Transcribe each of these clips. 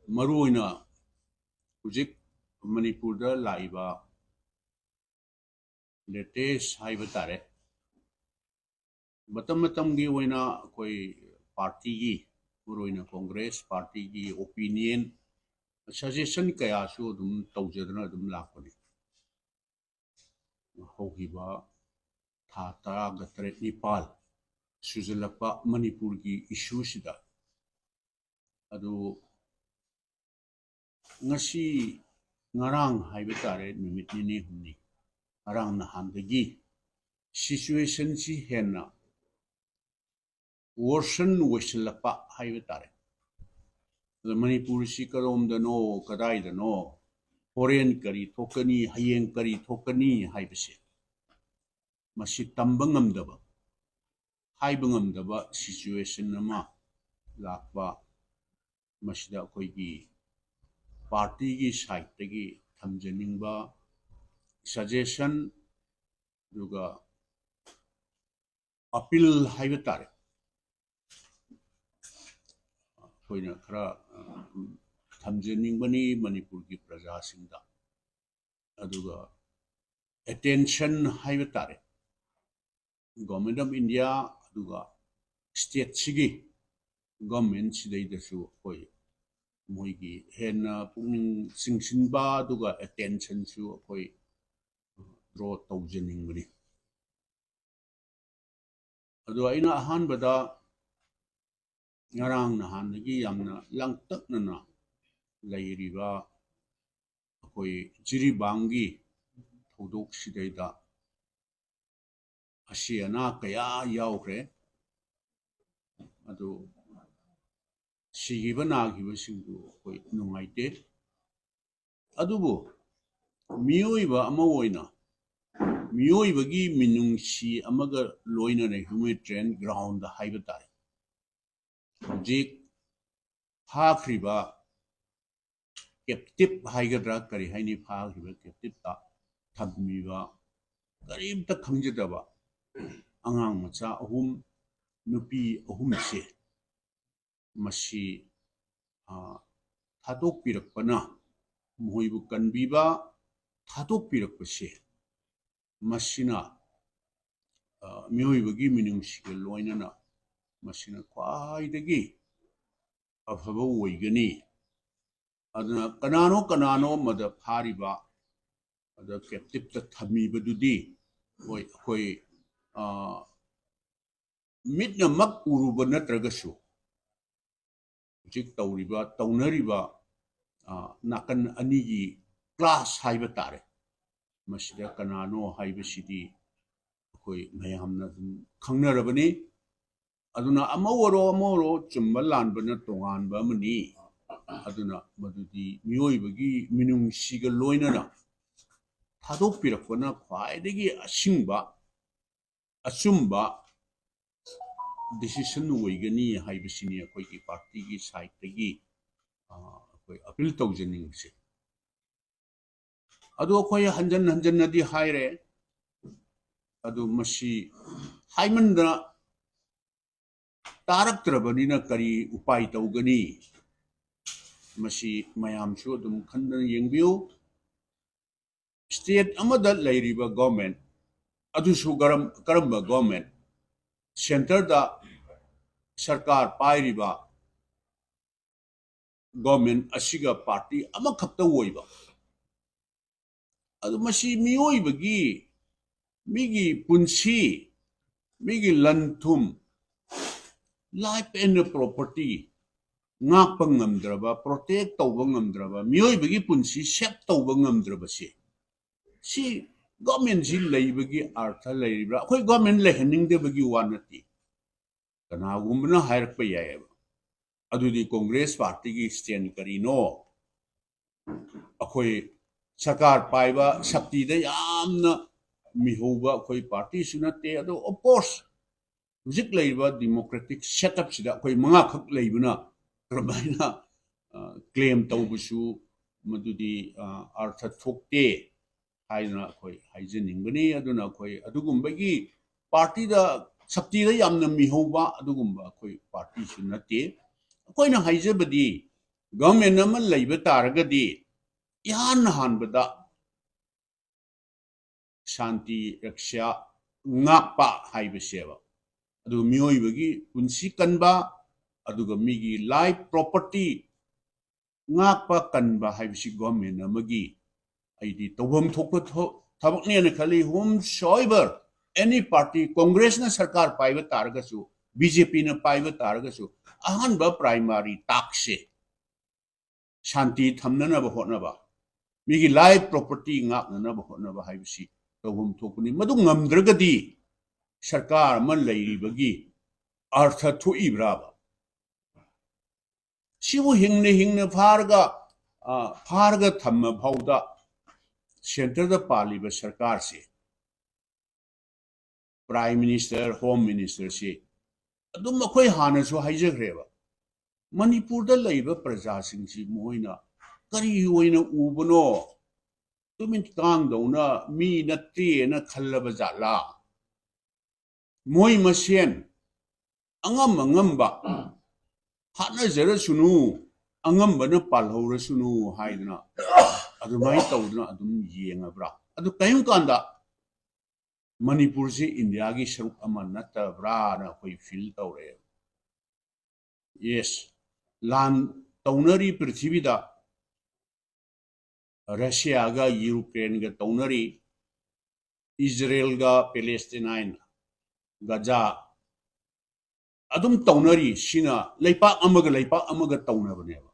मरुना हुजिक Manipur Laiba latest HYBE तारे मतम की कोई पार्टी की मरुना कांग्रेस पार्टी की ओपिनियन सजेशन कया तौजदना लापने होगिबा था तराग तरेट निपाल सुजलपा मणिपुर की इशू सिदा अदु ngasi ngarang haiba tare numit ni humni ngarang nahandagi situation si henna worsen weslapa haiba tare the manipur si karom da no kadai da no foreign kari thokani hayeng kari thokani haiba se masi tambangam daba haibangam daba situation nama lakpa masida koi gi party की side की थमजनिंगबा suggestion दुगा appeal हाइब तारे कोइना खरा थमजनिंगबनी मणिपुर की प्रजा सिंगदा अदुगा अटेंशन हाइब तारे गवर्नमेंट ऑफ इंडिया अदुगा स्टेट सिगी गवर्नमेंट सिदैदसु कोई मोइगी हेना पुनिंग सिंगसिनबा दुगा अटेंशन सु कोई ड्रॉ तौजनिंग बनी अदु आइना अहान बदा ngarang nahanagi yamna langtaknana lairiba akoi jiribangi thodok sidaida asiana kaya yaukre adu sigiba nagiba singdu koi nungaite adubu miyoiba ama oina miyoibagi minungsi amaga loina na humanitarian ground da haiba tare hojik phakriba captive haigadra kari haini phakriba captive ta thammiba karimta khangjadaba angang macha ahum nupi ahum se मसी थादोक पिरकपना मोहिबु कनबीबा थादोक पिरकपसे मसीना मियोइबगी मिनुंगसिगे लोइनना मसीना ख्वाइदगी अफबा ओइगनी अदना कनानो मद फारिबा अद captive त थमीबदुदी ओइ कोई मिटना मक उरुबा नत्रगसु जिक तौरिबा तौनरिबा नाकन अनिगी class हाइबा तारे मसिदा कनानो हाइबसिदी कोई मयामना खंगनरबनी अदुना अमवरो चुम्बा लानबना तोंगानबा मनी अदुना मदुदी मियोइबगी मिनुंगसिगा लोइनना थादोकपिरकपना ख्वाइदगी असिंगबा अचुम्बा decision ओइगनी हाइबसिनी अखोई की पार्टी की साइड तगी अखोई अपील तौजनिंग से अदो अखोई हंजन नदी हाइरे अदो मसी हाइमंदा तारक्त्रबनिना करी उपाय तौगनी मसी मयामसु अदुम खंदन येंबियो स्टेट अमदा लैरिबा गवर्नमेंट अदुसु करम्बा गवर्नमेंट सेंटर दा सरकार पाइरिबा गवर्नमेंट असिगा पार्टी अमा खक्ता ओइबा अदु मसी मियोइबगी मिगी पुंसी मिगी लंथुम life and property ngakpa ngamdraba protect tawba ngamdraba miyoibagi punsi sep tawba ngamdraba si government ji leibagi artha leibra khoi government lehening de bagi wanati kana gumna hairak pa yayaba adudi congress party gi stand karino akhoi sarkar paiba shakti da yamna mihoba khoi party sunate ado of course hujik leiba democratic setup sida khoi manga khak leibuna kramaina claim tawbusu madudi artha thokte हाइना कोई हाइजनिंगनी अदुना कोई अदुगुंबगी party दा शक्ति दा यामना मिहोबा अदुगुंबा कोई party सुनते Koyna हाइजबदी government अमा lab तारगदी इहान हानबदा शांति रक्षा ngakpa haibeseba adu mioibagi punsi kanba aduga migi life property ngakpa kanba haibesi government amagi aidi tawam thokpa thabak ne khali whomsoever any party congress na sarkar paiba targasu bjp na paiba targasu ahanba primary taxe shanti thamnana ba hotna ba migi life property ngakna ba hotna ba haibesi tawam thokuni madu ngamdragadi सरकार मन लैरिबगी अर्थ थुइब्राबा सिबु हिंगने फारगा थम्म भाउदा centre the पालिब सरकार से prime minister home minister से अदुम मखोय हानसु हाइजग्रेबा Manipur the lab प्रजा सिंगसि Moina करी ओइना उबनो तुमिन कांगदौना मी नत्ते न खल्लब जाला मोई मसेन अंगम हाना जरा सुनु अंगम बन पालहौर सुनु हाइदना अदुमाई तौदना अदुम येंगब्रा अदु कयम कांदा मणिपुर से इंडिया की सरुक अमा नत्तब्रा ना कोई फील तौरे यस लान तौनरी पृथ्वी दा रशिया गा यूक्रेन गा तौनरी इजराइल गा पैलेस्टाइन गजा अदुम तौनरी सिना लेपा अमग तौनबनेबा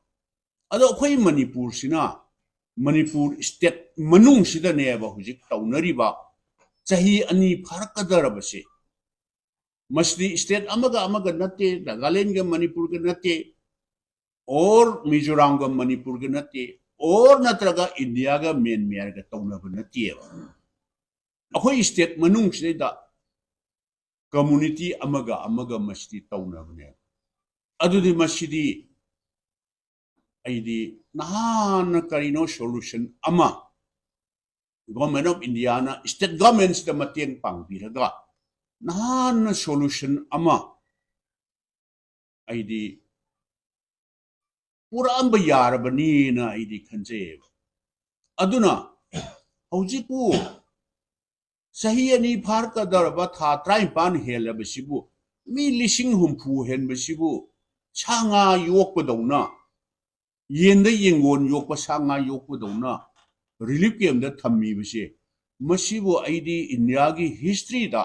अदो अखोई मणिपुर सिना मणिपुर स्टेट मनुंग सिदनेबा हुजिक तौनरीबा चाही अनि फारकदरबसे मसदी स्टेट अमग नत्ते नागालैंड ग मणिपुर ग नत्ते और मिजोरम ग मणिपुर ग नत्ते और नत्रगा इंडिया ग म्यांमार ग तौनब नत्तेबा अखोई स्टेट मनुंग सिदा community amaga masjid taunabne adudi masjidi aidi nahan karino solution ama government of India na state governments da mateng pangbiraga nahan solution ama aidi pura amba yarabani na aidi khanje aduna haujiku सही अनि फार का दरबा था त्राइपान हेलबसिबु मी लिसिंग हुमफु हेनबसिबु छांगा योकपदौना येंद येंगोन योकप छांगा योकपदौना रिलीफ कैम्प द थम्मीबसे मसिबु आइदी इंडिया की हिस्ट्री दा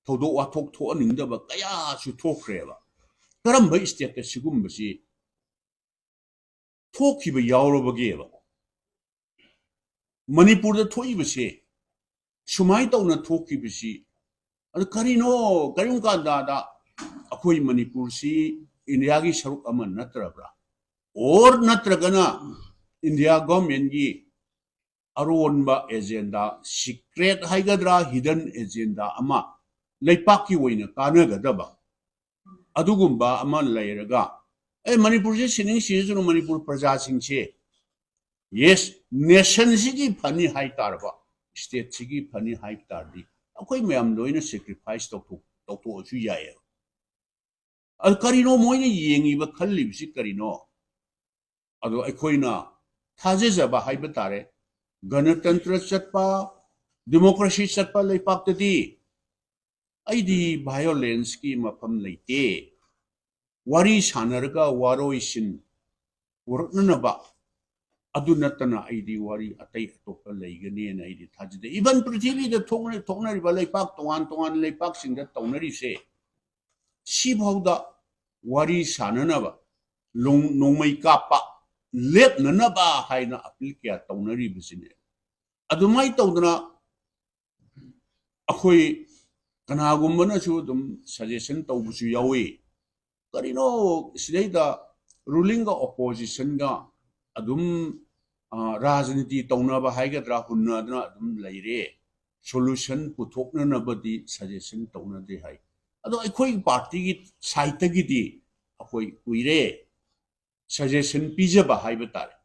थोदो वाथोक थोनिंगदबा कया सु थोखरेबा करम स्टेट सिगुमबसि थोखिबा यावरबगेबा मणिपुर द थोइबसे सुमाई तौना थोखिबसि अदु करिनो करिम कांदा अखोई मणिपुर से इंडिया की सरुक अमन नत्रब्रा और नत्रगना इंडिया गवर्नमेंट की अरोनबा एजेंडा सीक्रेट हाइगद्रा हिडन एजेंडा अमा लेपाकी ओइना कानगदबा अदुगुम्बा अमा लैरगा ए मणिपुर से सिनिंग सिजु मणिपुर प्रजा सिंगसे यस नेशन सिगी फनी हाई तारबा स्टेट सिगी फनी हाई तारदी अखोई मैम लोइना सैक्रिफाइस तौथोसु याय अद करिनो मोइना येंगिबा खल्लिबसि करिनो अदो अखोइना थाजेजबा हाइबा तारे गणतंत्र चटपा डेमोक्रेसी चटपा लेपाक्तदी आइदी वायोलेंस की मफम लेते वारी सानरगा वारोइसिन वरननबा अदु नतना आइदी वारी अतै अतोप लेगनेन आइदी थाजदे इवन पृथ्वी द थोंगनरिबा लेपाक तोंगान लेपाक सिंग द तौनरिसे सिभावदा वारी साननबा नोंमै कापा लेपननबा हाइना अपील क्या तौनरिबसिने अदुमाई तौदना अखोई कनागुम्बनसु दुम सजेशन तौबसु यावे करिनो सिदैदा रूलिंग ऑपोजिशन गा अदुम राजनीति तौनबा हाइगद्रा हुन्नदना अदुम लैरे सोल्यूशन पुथोकननबदी सजेशन तौनदे हाइ अदो अखोई पार्टी की साइड गिदी अखोई कुइरे सजेशन पीजबा हाइबा तारे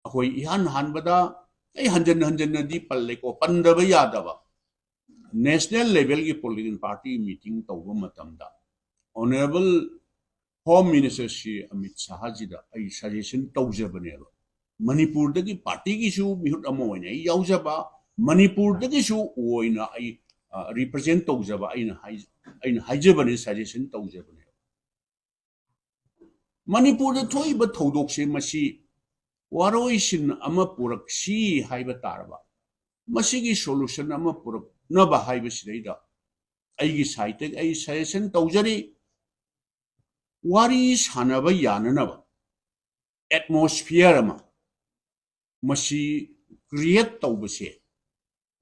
अखोई इहान हानबदा ए हंजन दी पल्लेको पंदबा यादबा नेशनल लेवल की पॉलिटिकल पार्टी मीटिंग तौबा मतमदा honourable Home Minister Shri Amit Shah ji da ai suggestion tawjabane ba Manipur dagi party ki su mihut amo oina ai yaujaba Manipur dagi su oina ai represent tawjaba aina haijabane suggestion tawjabane Manipur da thoi ba thodok se masi waroi sin ama purak si haiba tarba masi gi solution ama purak na ba haiba sidaida ai gi site ai suggestion tawjari wari sanaba yananaba atmosphere ama masi create tawbase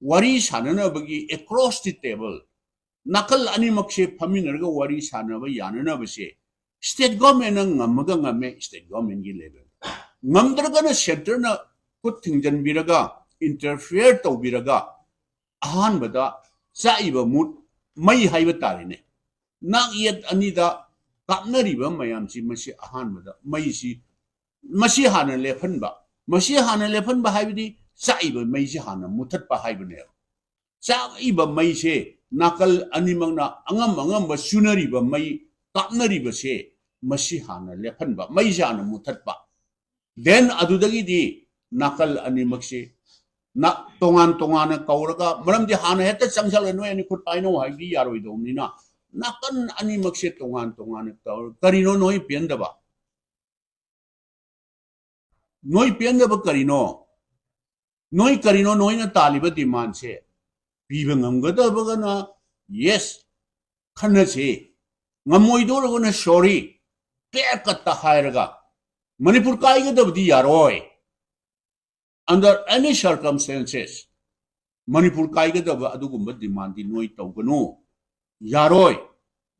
wari sananabagi across the table nakal animak se phaminarga wari sanaba yananaba se state government ngamaga ngame state government gi level ngamdragana center na put thingjan biraga interfere tawbiraga ahan bada saiba mut mai haiba tarine nak yet anida kapnariba mayam si masi ahan bada mai si masi hana lepan ba haibidi saiba mai si hana mutat ba haibane saiba mai se nakal animang na angam ba sunari ba mai kapnariba se masi hana lepan ba mai jana mutat ba then adudagi di nakal animak se na tongan kauraga maram di hana heta changsal no ani khut paino haidi yaroi domni na nakan animak se tongan kaur karino noi pienda ba karino noi na taliba demand se piba ngamgada bagana yes khana se ngamoi do na sorry clear cut ta hairaga Manipur kaiga dabdi yaroi under any circumstances Manipur kaiga daba adugumba demand noi tawgano yaroi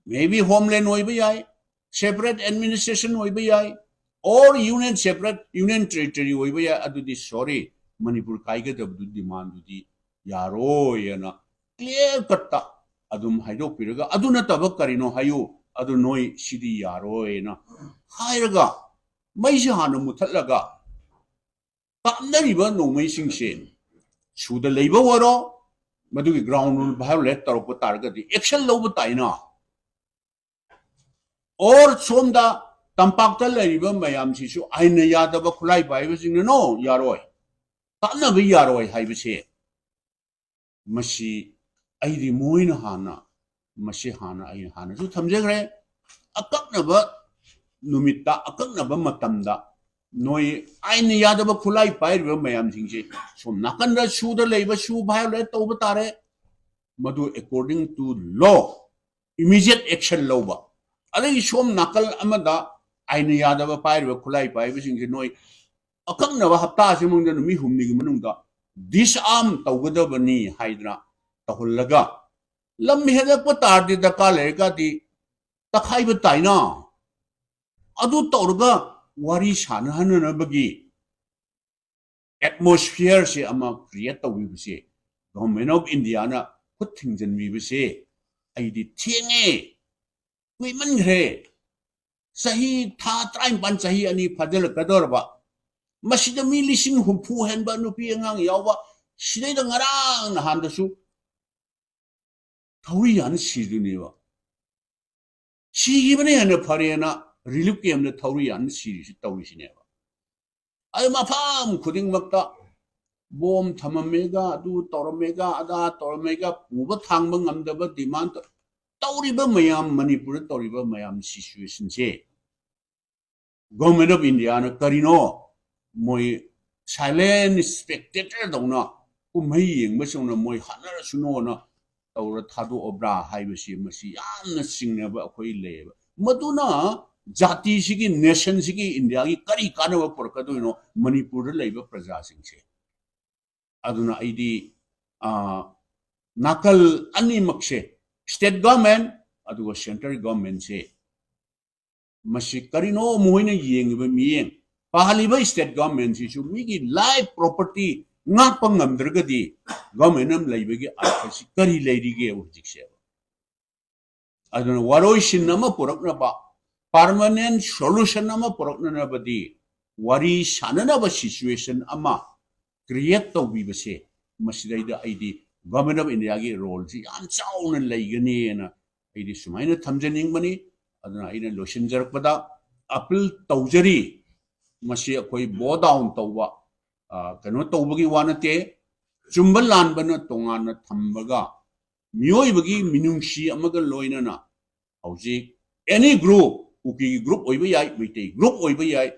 maybe homeland oi bayai separate administration oi bayai or union separate union territory oi bayai adudi sorry Manipur kaiga dabdu demand dudi yaroi ana clear cut ta adum haidok piraga aduna tabak karino hayu adu noi sidi yaroi na hairaga mai si hana muthatlaga kamnariba nongmai singse suda leiba waro madugi ground rule violate tarokpa targadi action loba taina or somda tampakta leiba mayam sisu aina yadaba khulai baiba singna no yaroi kamna bi yaroi haibase masi aidi moina hana masi hana ai hana su thamjegre akakna ba numita akakna ba matamda noi aina yadaba khulai paiba mayam singse som nakanda suda leiba su violate toba tare madu according to law immediate action loba adai som nakal amada aina yadaba paiba khulai paiba singse noi akakna ba hapta se mungda mi humni gi manungda disarm tawgadabani haidra tahullaga lam heda ko tardi da kalega di takhaiba taina adu torga wari sanahana na bagi atmosphere se ama create tawi bise government of India na khut thingjan mi bise aidi thienge kuiman gre sahi tha train ban sahi ani phadel kador ba masida mi lising humpu hen ba nupi ngang yawa sidai da ngarang na han da su tawi yan siduni ba 시기분에 하는 파리에나 릴립 게임의 타우리안 시리즈 타우리시네요. 아유 마팜 구딩 먹다 몸 담아메가 두 떠러메가 아다 떠러메가 우버 탕벙 암더버 디만트 타우리버 마얌 머니푸르 타우리버 마얌 시츄에이션제 government of India ने करीनो मोई silent Spectator दौना कुमई यंगबसोना मोई हानर सुनोना तौर थादो ओब्रा हाइबसी मसी यामना सिंगनेबा अखोई लेबा मदुना जाति सिगी nation सिगी India की करी कानव परकदोइनो मणिपुर लेबा प्रजा सिंगसे अदुना आईदी नाकल अनि मक्से स्टेट गवर्नमेंट अदुगा सेंट्रल गवर्नमेंट से मसी करीनो मोइना येंगबा मियें पाहलिबा स्टेट गवर्नमेंट सिसु मिगी life property ngakpa ngamdragadi government am laibagi arthasi kari leirige urjikse aduna waroi sinnama porakna ba permanent solution nama porakna na badi wari sanana ba situation ama create to bibase masidaida aidi government of India gi role ji am chauna laigani na aidi sumaina thamjaning bani aduna ina losinjarpda appeal tawjari masi akoi bow down tawwa kano tawbagi wanate chumbal lanbana tongana thambaga mioibagi minungsi amaga loinana hauji any group uki group oiba yai mite group oiba yai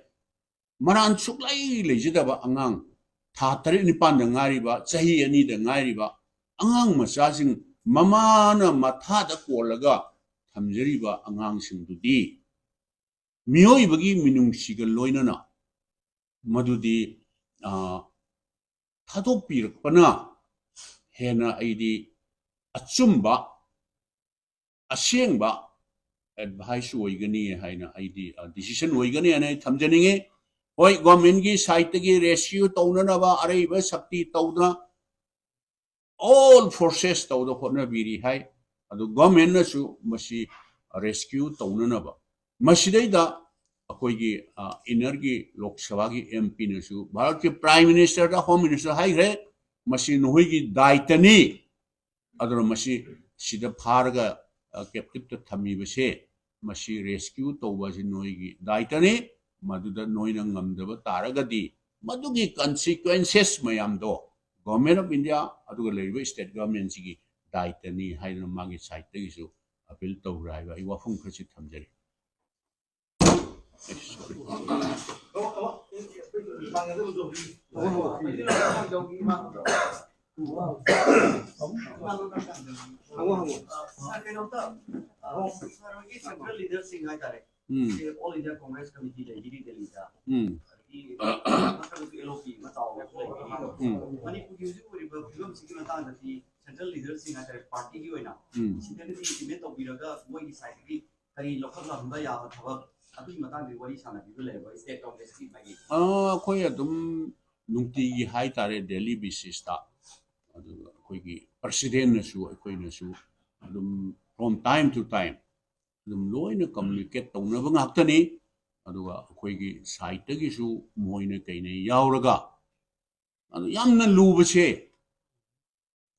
maran suklai lejidaba angang tha tare nipan da ngari ba chahi ani da ngari ba angang macha sing mamana matha da kolaga thamjari ba angang sing dudi mioibagi minungsi ga loinana madudi thadok pirakpana hena aidi achumba asengba advice oigani haina aidi decision oigani ane thamjaninge hoi government gi side gi rescue tawna ba arai ba sakti tawna all forces tawda khona biri hai adu government na su masi rescue tawna ba masidai da akoi gi inner gi lok sabha gi mp na su bharat ke prime minister da home minister hai re masi noi gi daitani adu masi sida pharga captive to thami base masi rescue tawba ji noi gi daitani maduda noina ngamdaba taragadi madugi consequences mayam do government of india aduga leiba state government ji gi daitani haina magi side gi su appeal tawrai ba I wafung khasi thamjari Central leaders sing hai tare. All India Congress Committee le Delhi Delhi da. LOP matao Manipur ki usu puri film sikina ta da ti central leaders sing hai tare party ki hoina. Sidani ti debate to biraga moi ki side ki kari local lamda ya ba thawak adu matang di wari sana bi le ba state congress ki magi. Khoi adum nungti gi hai tare Delhi basis ta adu khoi gi president na su khoi na su adum from time to time adum loina communicate tawna ba ngaktani aduga khoi gi side gi su moina kaine yauraga adu yamna lubase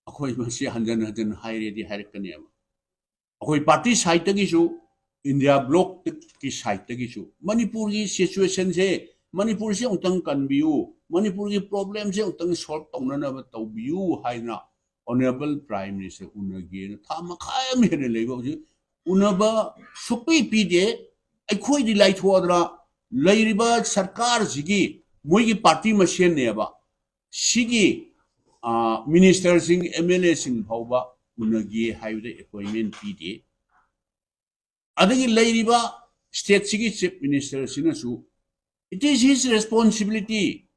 akhoi masi hanjan hanjan haire di harakani ama akhoi party side gi su India bloc ki side gi su Manipur gi situation se Manipur se utang kanbiu Manipur ki problem se utang solve tawna na ba tawbiu haina honorable prime minister unagi thama khayam hene leiba unaba supi pide akhoi di lai thodra leiriba sarkar jigi moigi party machine ne ba sigi minister sing mla sing phauba unagi haide appointment pide adagi leiriba state sigi chief minister sinasu it is his responsibility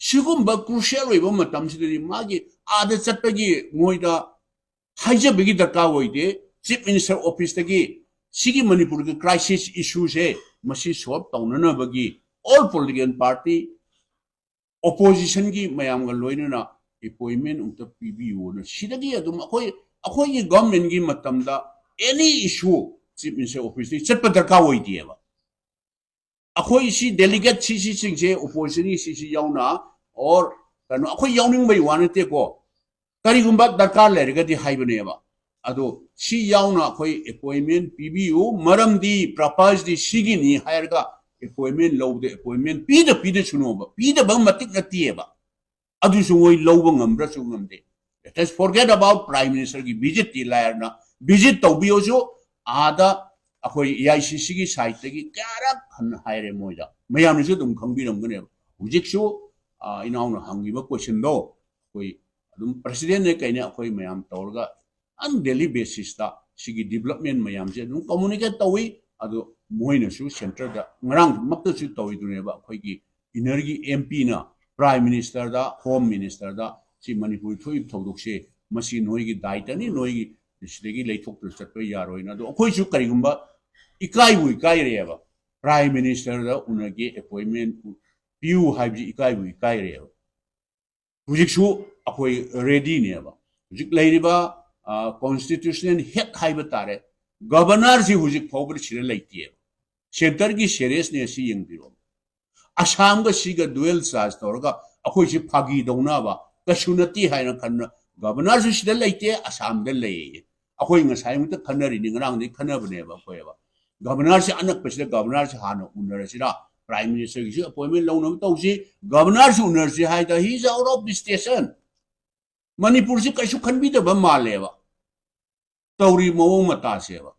sigumba crucial oiba matam sidari magi ada chatpagi moida haijabagi darka oide chief minister office tagi sigi Manipur ki crisis issues hai masi solve tawnana bagi all political party opposition ki mayam ga loina na appointment umta pbu na sidagi adum akhoi ki government ki matamda any issue chief minister office ni chatpa darka oidi ba akhoi si delegate si singje opposition si yauna or kanu akhoi yauning bai wanate ko karigumba darka lerga di haibane ba ado si yauna khoi appointment pbu maramdi propose di sigini hairga appointment lowde appointment pida chuno ba pida bang matik na tieba adu su ngoi lowba ngambra su ngamde let us forget about prime minister ki visit ti lairna visit tawbio jo ada akhoi AICC ki site gi kara khan haire moida mayam ni su dum khangbiram gane hujik su inauna hangi ba question do koi adum president ne kaine akhoi mayam tawrga on daily basis ta sigi development mayam je nu communicate tawi adu moina su center da ngarang makta su tawi dune ba khoi gi energy mp na prime minister da home minister da si manipur thui thoduk se masi noi gi daita ni noi gi sidegi leithok tu chatpa yaroi na do khoi su karigumba ikai bu ikai re ba prime minister da unagi appointment piu haibji ikai bu ikai re ba hujik su akhoi ready ne ba hujik leiriba constitutional head haiba tare governor ji hujik phobr chire laiti center gi seriousness si yeng biro asam ga siga dual charge torga akhoi si phagi dona ba kasunati haina khanna governor ji sida laiti asam da lei akhoi nga sai mut khanari ni ngrang ni khana bne ba khoi ba governor से अनक governor से हाँ उनरसीरा prime minister की appointment लौनब तौसी governor से उनरसी है he is out of the station Manipur से कई खनबीदब मालेब तौरी मवों मता सेवा